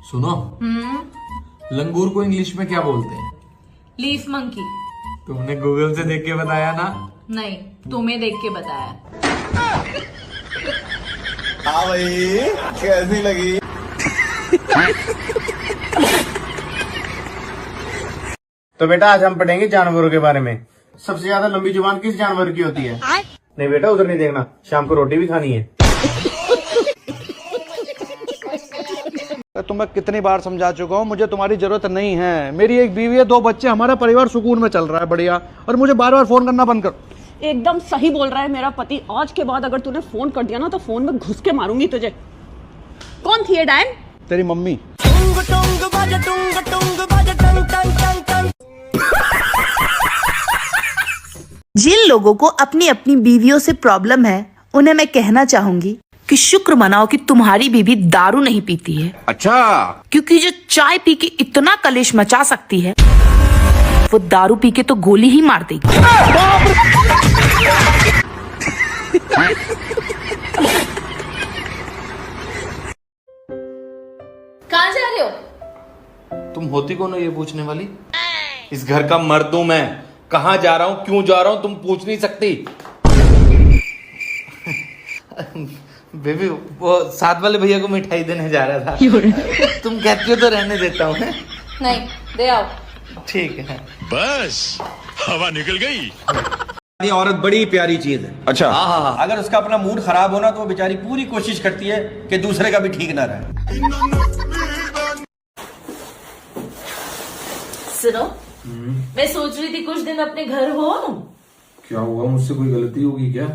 सुनो, लंगूर को इंग्लिश में क्या बोलते हैं? Leaf monkey. तुमने गूगल से देख के बताया ना? नहीं, तुम्हें देख के बताया। हाँ भाई, कैसी लगी? तो बेटा आज हम पढ़ेंगे जानवरों के बारे में। सबसे ज्यादा लंबी जुबान किस जानवर की होती है? नहीं बेटा उधर नहीं देखना, शाम को रोटी भी खानी है। तुम्हें कितनी बार समझा चुका हूँ, मुझे तुम्हारी जरूरत नहीं है। मेरी एक बीवी है, 2 बच्चे, हमारा परिवार सुकून में चल रहा है बढ़िया। और मुझे बार बार फोन करना बंद कर। एकदम सही बोल रहा है मेरा पति। आज के बाद अगर तूने फोन कर दिया ना तो फोन में घुस के मारूंगी तुझे। कौन थी ये डायन? तेरी मम्मी। जिन लोगों को अपनी अपनी बीवियों से प्रॉब्लम है उन्हें मैं कहना चाहूंगी कि शुक्र मनाओ कि तुम्हारी बीवी दारू नहीं पीती है। अच्छा, क्योंकि जो चाय पी के इतना कलेश मचा सकती है वो दारू पी के तो गोली ही मार देगी। कहाँ जा रहे हो? तुम होती कौन हो ये पूछने वाली? इस घर का मर्द हूं मैं। कहाँ जा रहा हूँ, क्यों जा रहा हूँ, तुम पूछ नहीं सकती। बेबी, वो साथ वाले भैया को मिठाई देने जा रहा था। तुम कहती हो तो रहने देता हूँ। नहीं, दे आओ। ठीक है। बस हवा निकल गई। ये औरत बड़ी प्यारी चीज है। अच्छा। हाँ, अगर उसका अपना मूड खराब हो ना तो वो बेचारी पूरी कोशिश करती है कि दूसरे का भी ठीक ना रहे। सुनो, मैं सोच रही थी कुछ दिन अपने घर हो। क्या हुआ, मुझसे कोई गलती होगी क्या,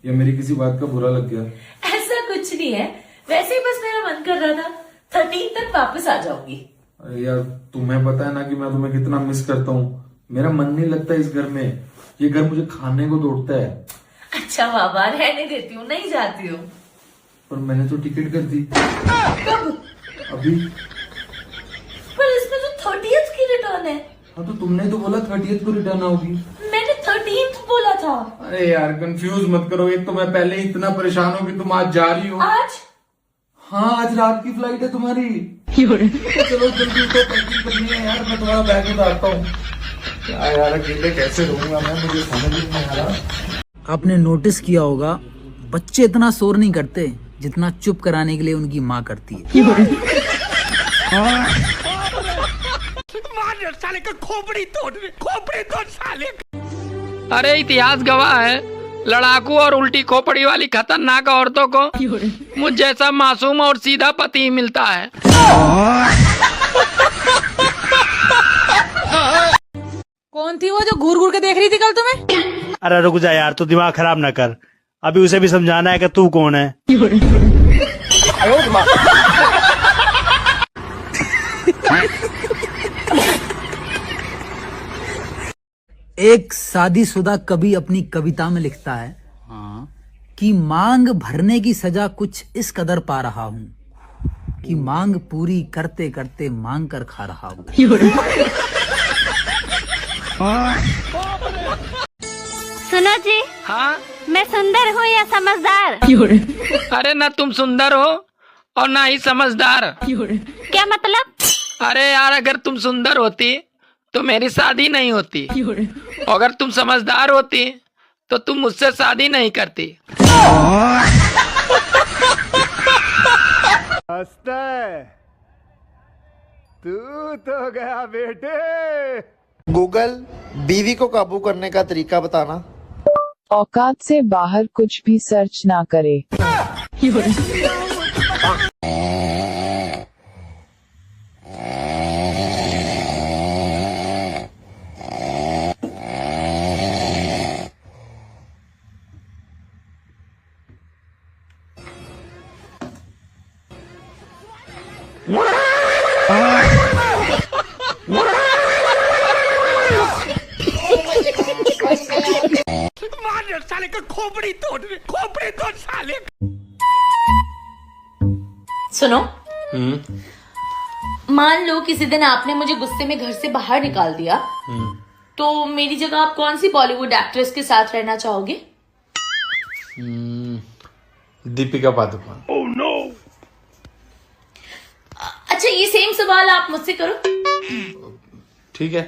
या मेरी किसी बात का बुरा लग गया? ऐसा कुछ नहीं है, वैसे ही बस मेरा मन कर रहा था 13 तक वापस आ जाऊंगी। अरे यार, तुम्हें पता है ना कि मैं तुम्हें कितना मिस करता हूँ। मेरा मन नहीं लगता इस घर में। ये घर मुझे खाने को दौड़ता है। अच्छा बाबा, रहने देती हूँ, नहीं जाती हूँ। पर मैंने तो टिकट कर दी। कब? अभी। पर इसमें तो 30th की रिटर्न है। हाँ तो तुमने तो बोला 30th को रिटर्न आओगी। मैंने 13th बोला था। अरे यार कंफ्यूज मत करो, एक तो मैं पहले ही इतना परेशान हूँ कि तुम आज जा रही हो। आज? हाँ, आज रात की फ्लाइट है तुम्हारी। तो चलो जल्दी उठो, पैकिंग करनी है यार। मैं तुम्हारा बैग उतारता हूँ। क्या यार, अकेले कैसे रहूंगा मैं, मुझे समझ ही नहीं आ रहा। आपने नोटिस किया होगा, बच्चे इतना शोर नहीं करते जितना चुप कराने के लिए उनकी माँ करती है। साले का खोपड़ी तोड़ साले। अरे इतिहास गवाह है, लड़ाकू और उल्टी खोपड़ी वाली खतरनाक औरतों को मुझ जैसा मासूम और सीधा पति ही मिलता है। कौन थी वो जो घूर घूर के देख रही थी कल तुम्हें? अरे रुक जा यार, तू दिमाग खराब ना कर। अभी उसे भी समझाना है कि तू कौन है। एक शादीशुदा कवि अपनी कविता में लिखता है कि मांग भरने की सजा कुछ इस कदर पा रहा हूँ कि मांग पूरी करते करते मांग कर खा रहा हूँ। सुनो जी। हाँ? मैं सुंदर हूँ या समझदार? अरे ना तुम सुंदर हो और ना ही समझदार। क्या मतलब? अरे यार, अगर तुम सुंदर होती तो मेरी शादी नहीं होती, अगर तुम समझदार होती तो तुम मुझसे शादी नहीं करती। तू तो गया बेटे। गूगल, बीवी को काबू करने का तरीका बताना। औकात से बाहर कुछ भी सर्च ना करे। साले का खोपड़ी तोड़ साले। सुनो, मान लो किसी दिन आपने मुझे गुस्से में घर से बाहर निकाल दिया, तो मेरी जगह आप कौन सी बॉलीवुड एक्ट्रेस के साथ रहना चाहोगे? दीपिका पादुकोण। अच्छा, ये सवाल आप मुझसे करो। ठीक है।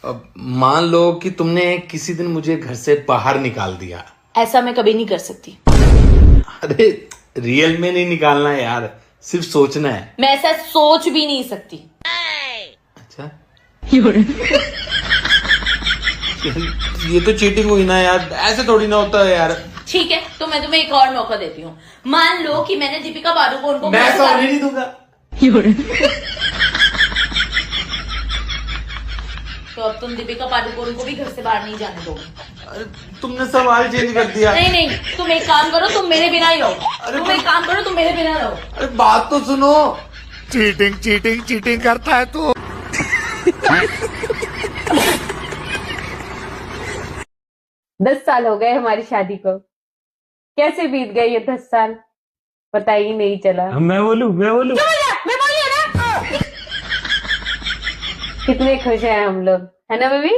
अब मान लो कि तुमने किसी दिन मुझे घर से बाहर निकाल दिया। ऐसा मैं कभी नहीं कर सकती। अरे रियल में नहीं निकालना है यार, सिर्फ सोचना है। मैं ऐसा सोच भी नहीं सकती। अच्छा ये तो चीटिंग हुई ना यार, ऐसे थोड़ी ना होता है यार। ठीक है, तो मैं तुम्हें एक और मौका देती हूँ। मान लो कि मैंने दीपिका पादुकोण को मैं सॉरी नहीं दूंगा। तो अब तुम दीपिका पादुकोण को भी घर से बाहर नहीं जाने दोगे। अरे तुमने सवाल चेंज कर दिया। नहीं नहीं, तुम एक काम करो, तुम मेरे बिना ही रहो। तुम एक काम करो, तुम मेरे बिना रहो। अरे बात तो सुनो। चीटिंग चीटिंग चीटिंग करता है तू। 10 साल हो गए हमारी शादी को, कैसे बीत गए ये 10 साल पता ही नहीं चला। मैं बोलूं मैं बोलिए ना। कितने खुश हैं हम लोग, है ना बेबी?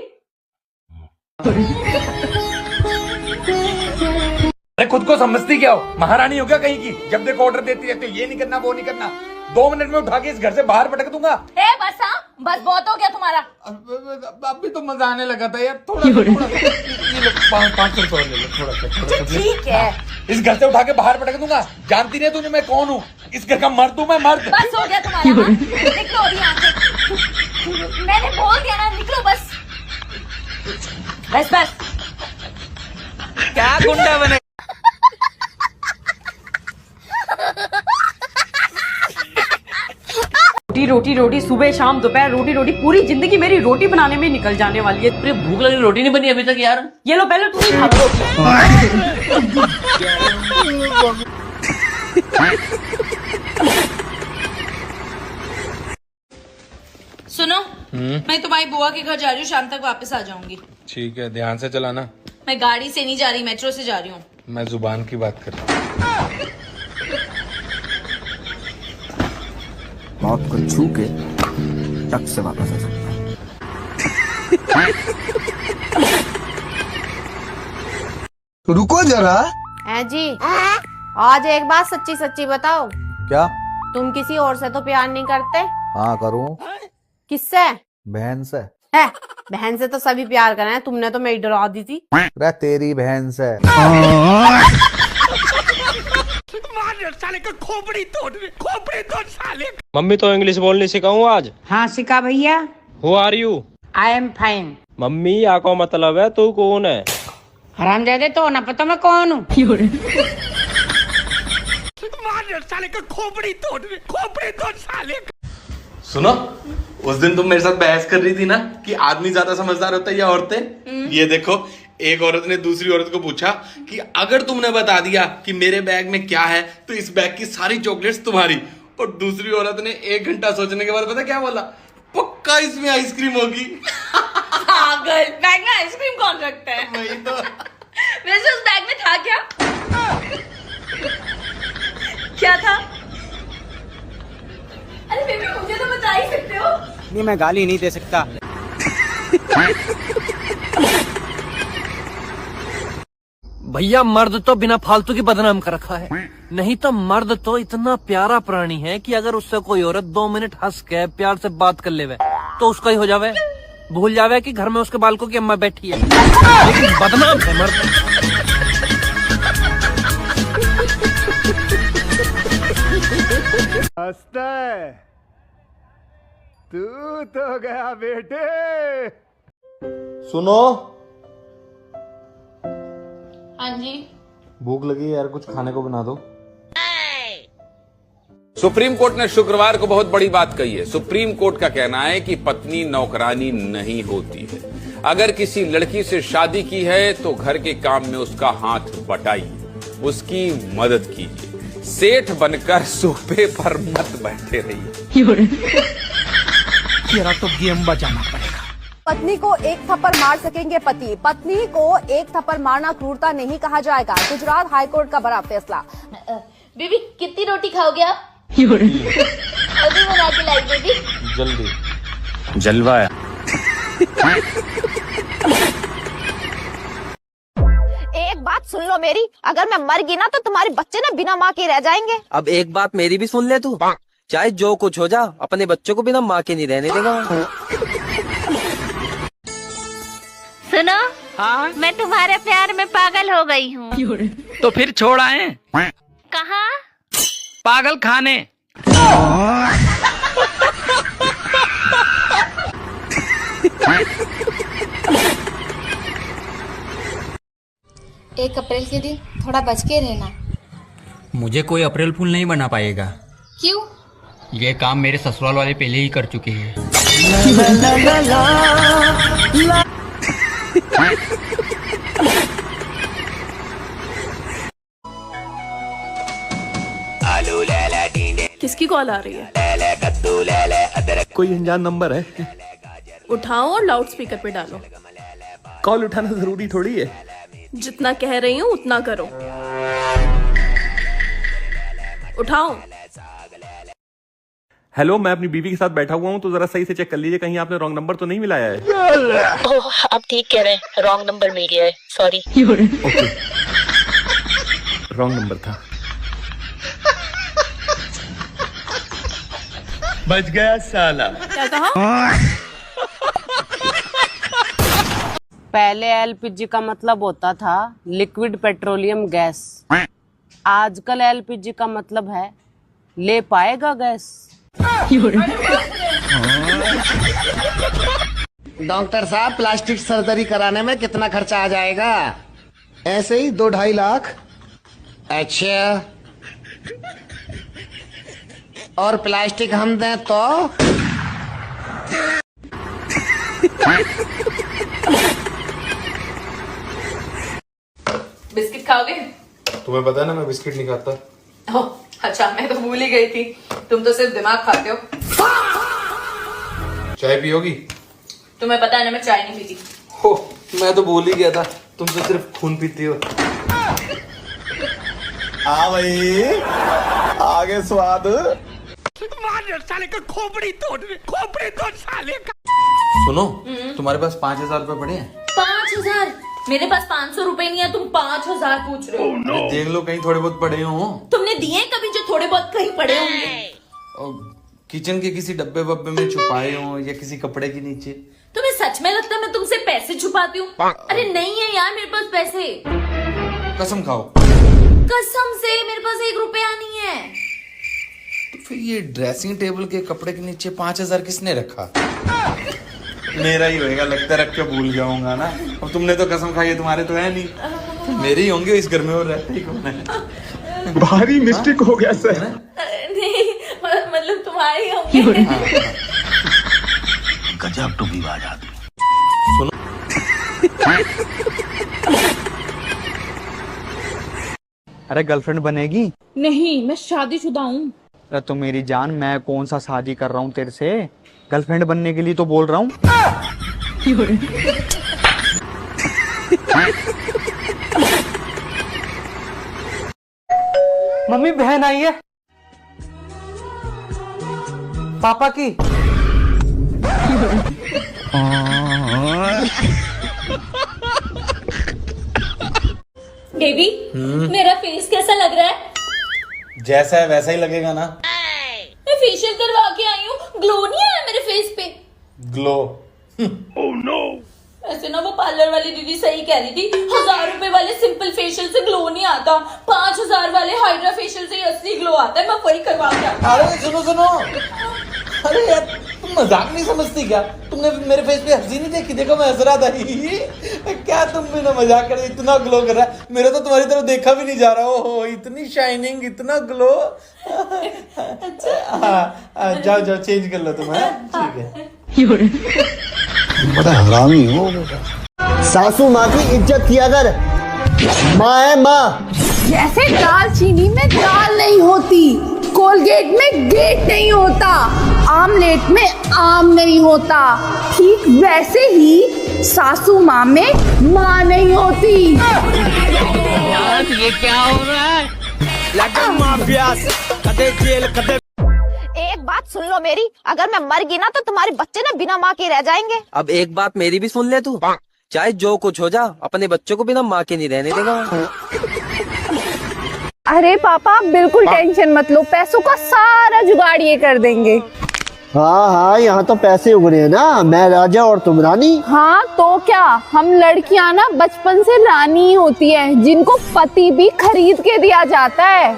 अरे खुद को समझती क्या हो, महारानी हो क्या कहीं की? जब देखो ऑर्डर देती रहती हो, ये नहीं करना वो नहीं करना। 2 मिनट में उठा के इस घर से बाहर पटक दूंगा। बस हाँ, बस बहुत हो गया तुम्हारा। अब भी तो मजा आने लगा था यार। थोड़ा ये लो 500 और ले लो थोड़ा सा। ठीक है, इस घर से उठा के बाहर पटक दूंगा। जानती नहीं तूने मैं कौन हूँ? इस घर का मर्द हूँ मैं, मर्द। बस हो गया तुम्हारा। हाँ? निकलो अभी यहाँ से। मैंने बोल दिया ना, निकलो बस। बस बस। क्या गुंडा बने। रोटी रोटी रोटी, सुबह शाम दोपहर रोटी रोटी, पूरी जिंदगी मेरी रोटी बनाने में निकल जाने वाली है। अरे भूख लगी, रोटी नहीं बनी अभी तक यार। ये लो पहले तू ही खा लो। सुनो, मैं तुम्हारी बुआ के घर जा रही हूँ, शाम तक वापस आ जाऊंगी। ठीक है, ध्यान से चलाना। मैं गाड़ी से नहीं जा रही, मेट्रो से जा रही हूँ। मैं जुबान की बात कर रहा हूँ। मौत को छू के टक से वापस आ सकता है। रुको जरा। है जी, आज एक बात सच्ची सच्ची बताओ, क्या? तुम किसी और से तो प्यार नहीं करते? हाँ करूँ। किससे? बहन से। है, बहन से तो सभी प्यार कर रहे हैं, तुमने तो मेरी डरा दी थी। अरे तेरी बहन से। साले का खोपड़ी तोड़ साले। मम्मी तो इंग्लिश बोलनी सिखाऊं आज। हाँ सिखा भैया। Who are you? I am fine. Mummy या को मतलब है तू कौन है? हरामजादे, तो ना पता मैं कौन हूँ। साले का खोपड़ी तोड़ साले। सुनो, उस दिन तुम मेरे साथ बहस कर रही थी ना कि आदमी ज्यादा समझदार होता है या औरतें? ये देखो, एक औरत ने दूसरी औरत को पूछा कि अगर तुमने बता दिया कि मेरे बैग में क्या है तो इस बैग की सारी चॉकलेट्स तुम्हारी। और दूसरी औरत ने 1 घंटा सोचने के बाद पता क्या बोला? पक्का इसमें आइसक्रीम होगी। पागल, बैग में आइसक्रीम कौन रखता है? वही तो। वैसे उस बैग में था क्या? क्या था? अरे बेबी, मुझे तो बता ही सकते हो। नहीं, मैं गाली नहीं दे सकता। भैया मर्द तो बिना फालतू की बदनाम कर रखा है। नहीं तो मर्द तो इतना प्यारा प्राणी है कि अगर उससे कोई औरत 2 मिनट हंस के प्यार से बात कर लेवे तो उसका ही हो जावे, भूल जावे कि घर में उसके बालकों की अम्मा बैठी है। लेकिन बदनाम है मर्द। तू तो गया बेटे। सुनो, हाँ जी। भूख लगी है यार, कुछ खाने को बना दो। सुप्रीम कोर्ट ने शुक्रवार को बहुत बड़ी बात कही है। सुप्रीम कोर्ट का कहना है कि पत्नी नौकरानी नहीं होती है। अगर किसी लड़की से शादी की है तो घर के काम में उसका हाथ बटाइए, उसकी मदद कीजिए। सेठ बनकर सोफे पर मत बैठे रहिए। तेरा तो गेम बचाना पड़ेगा। पत्नी को एक थप्पड़ मार सकेंगे पति, पत्नी को एक थप्पड़ मारना क्रूरता नहीं कहा जाएगा। गुजरात हाईकोर्ट का बड़ा फैसला। बेबी, कितनी रोटी खाओगे आप? अभी बना के लाई बेबी। जल्दी। जलवा है। एक बात सुन लो मेरी, अगर मैं मर गई ना तो तुम्हारे बच्चे ना बिना माँ के रह जाएंगे। अब एक बात मेरी भी सुन ले तू। चाहे जो कुछ हो जा, अपने बच्चों को बिना माँ के नहीं रहने देगा। सुनो, हाँ, मैं तुम्हारे प्यार में पागल हो गई हूँ। तो फिर छोड़ आए कहाँ? पागल खाने। 1 अप्रैल के दिन थोड़ा बच के रहना। मुझे कोई अप्रैल फूल नहीं बना पाएगा। क्यों? ये काम मेरे ससुराल वाले पहले ही कर चुके हैं। किसकी कॉल आ रही है? कोई अनजान नंबर है। उठाओ और लाउड स्पीकर पे डालो। कॉल उठाना जरूरी थोड़ी है। जितना कह रही हूँ उतना करो। उठाओ। हेलो, मैं अपनी बीवी के साथ बैठा हुआ हूँ, तो जरा सही से चेक कर लीजिए, कहीं आपने रॉन्ग नंबर तो नहीं मिलाया है। ओह, आप ठीक कह रहे हैं, रॉन्ग नंबर मिल गया है, सॉरी। ओके, रॉन्ग नंबर था। बच गया साला। क्या कहा? पहले एलपीजी का मतलब होता था लिक्विड पेट्रोलियम गैस। आजकल एलपीजी का मतलब है ले पाएगा गैस। डॉक्टर साहब, प्लास्टिक सर्जरी कराने में कितना खर्चा आ जाएगा? ऐसे ही 2-2.5 लाख। अच्छा, और प्लास्टिक हम दें तो? बिस्किट खाओगे? तुम्हें पता है ना, मैं बिस्किट नहीं खाता। ओह, अच्छा, मैं तो भूल ही गई थी, तुम तो सिर्फ दिमाग खाते हो। चाय पियोगी? तुम्हें पता है ना, मैं चाय नहीं पीती। हो, मैं तो भूल ही गया था, तुम तो सिर्फ खून पीती हो। हाँ भाई, आगे स्वाद। मार साले का खोपड़ी तोड़ साले का। सुनो, तुम्हारे पास 5,000 रुपए पड़े हैं? 5,000? मेरे पास 500 रुपए नहीं है, तुम 5,000 पूछ रहे हो। देख लो, कहीं थोड़े बहुत पड़े हो। तुमने दिए कभी जो थोड़े बहुत कहीं पड़े होंगे? किचन के किसी डब्बे वब्बे में छुपाए हो, या किसी कपड़े के नीचे। तुम्हें सच में लगता है मैं तुमसे पैसे छुपाती हूँ? अरे नहीं है यार, मेरे पास पैसे। कसम खाओ। कसम से मेरे पास 1 रुपया नहीं है। तो फिर ये ड्रेसिंग टेबल के कपड़े के नीचे 5,000 किसने रखा? मेरा ही होएगा, लगता है, रख के भूल जाऊंगा ना। अब तुमने तो कसम खाई है, तुम्हारे तो है नहीं, मेरे ही होंगे इस घर में, और रहते ही कौन है? भारी मिस्टेक हो गया सर। नहीं, मतलब तुम्हारे होंगे। गजब टूबीबाज आदमी। अरे गर्लफ्रेंड बनेगी? नहीं, मैं शादीशुदा हूँ। अरे तो मेरी जान, मैं कौन सा शादी कर रहा हूँ तेरे से? गर्लफ्रेंड बनने के लिए तो बोल रहा हूँ। मम्मी, बहन आई है पापा की। बेबी, मेरा फेस कैसा लग रहा है? जैसा है वैसा ही लगेगा ना। मैं फेशियल करवा के आई हूँ, ग्लो नहीं आया मेरे फेस पे। ग्लो? Oh no. ऐसे ना वो पार्लर वाली दीदी सही कह रही थी, 1,000 रुपए वाले सिंपल फेशियल से ग्लो नहीं आता, 5,000 वाले हाइड्रा फेशियल से असली ग्लो आता है। मैं वही करवा के आता हूं। अरे सुनो, अरे यार, तुम मजाक नहीं समझती क्या? तुमने मेरे फेस पे हंसी नहीं देखी? देखो, मैं हंस रहा था। क्या तुम भी ना मजाक कर रहे? इतना ग्लो कर रहा है, मेरा तो तुम्हारी तरफ देखा भी नहीं जा रहा। ओहो, इतनी शाइनिंग, इतना ग्लो। हाँ, जाओ चेंज कर लो तुम। ठीक है। बड़ा हरामी हो बेटा। सासू माँ की इज्जत किया कर, माँ है माँ। जैसे दालचीनी में दाल नहीं होती, कोलगेट में गेट नहीं होता, आमलेट में आम नहीं होता, ठीक वैसे ही सासू माँ में माँ नहीं होती। ये क्या हो रहा है? एक बात सुन लो मेरी, अगर मैं मर गई ना तो तुम्हारे बच्चे ना बिना माँ के रह जाएंगे। अब एक बात मेरी भी सुन ले तू, चाहे जो कुछ हो जा, अपने बच्चों को बिना माँ के नहीं रहने देगा। अरे पापा आप बिल्कुल टेंशन मत लो, पैसों का सारा जुगाड़ ये कर देंगे। हाँ हाँ, यहाँ तो पैसे उग रहे हैं ना, मैं राजा और तुम रानी। हाँ तो क्या, हम लड़कियां ना बचपन से रानी ही होती हैं, जिनको पति भी खरीद के दिया जाता है।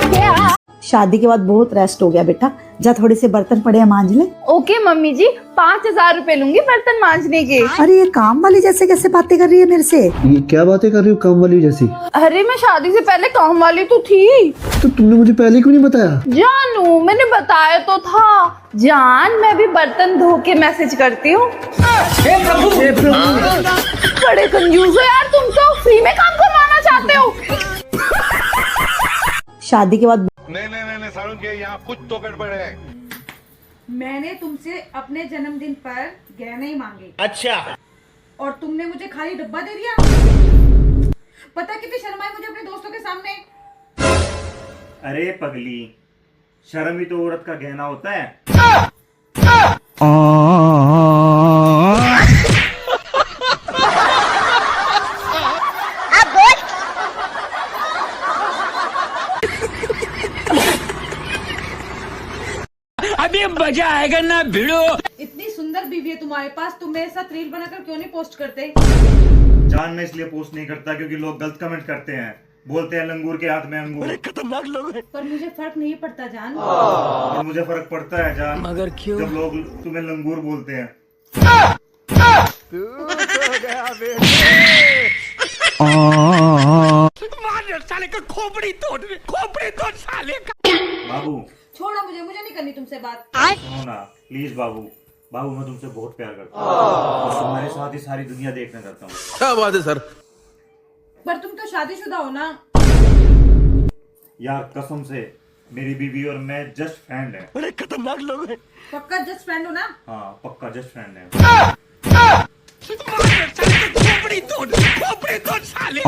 क्या? शादी के बाद बहुत रेस्ट हो गया बेटा, जा थोड़े से बर्तन पड़े हैं मांज ले। ओके मम्मी जी, 5,000 रुपए लूंगी बर्तन मांजने के। अरे ये काम वाली जैसे कैसे बातें कर रही है मेरे से? ये क्या बातें कर रही हो काम वाली जैसी? अरे मैं शादी से पहले काम वाली तो थी। तो तुमने मुझे पहले क्यों नहीं बताया? जानू मैंने बताया तो था। जान मैं भी बर्तन धो के मैसेज करती हूँ। बड़े कंजूस हो यार, तुम तो फ्री में काम करवाना चाहते हो। शादी के बाद नहीं सारुण के यहाँ कुछ तो गड़बड़ है। मैंने तुमसे अपने जन्मदिन पर गहने ही मांगे। अच्छा। और तुमने मुझे खाली डब्बा दे दिया। पता कितनी शर्म आई मुझे अपने दोस्तों के सामने। अरे पगली, शर्म ही तो औरत का गहना होता है। अभी मजा आएगा ना भिड़ो। इतनी सुंदर बीवी है तुम्हारे पास, तुम मेरे साथ रील बनाकर क्यों नहीं पोस्ट करते? जान मैं इसलिए पोस्ट नहीं करता क्योंकि लोग गलत कमेंट करते हैं, बोलते हैं लंगूर के हाथ में अंगूर। खतरनाक लोग हैं। पर मुझे फर्क नहीं पड़ता जान। और मुझे फर्क पड़ता है जान, मगर क्यों? जब लोग तुम्हें लंगूर बोलते हैं। साले का खोपड़ी तोड़ साले का। बाबू छोड़ो मुझे नहीं करनी तुमसे बात। सुनो ना प्लीज बाबू, बाबू मैं तुमसे बहुत प्यार करता हूँ और तुम्हारे साथ ही सारी दुनिया देखना चाहता हूँ। क्या बात है सर? पर तुम तो शादीशुदा हो ना। यार कसम से मेरी बीवी और मैं जस्ट फ्रेंड हैं। बड़े खतरनाक लोग हैं। पक्का जस्ट फ्रेंड हो ना? हाँ पक्का जस्ट फ्रेंड है। खोपड़ी तोड़ साले।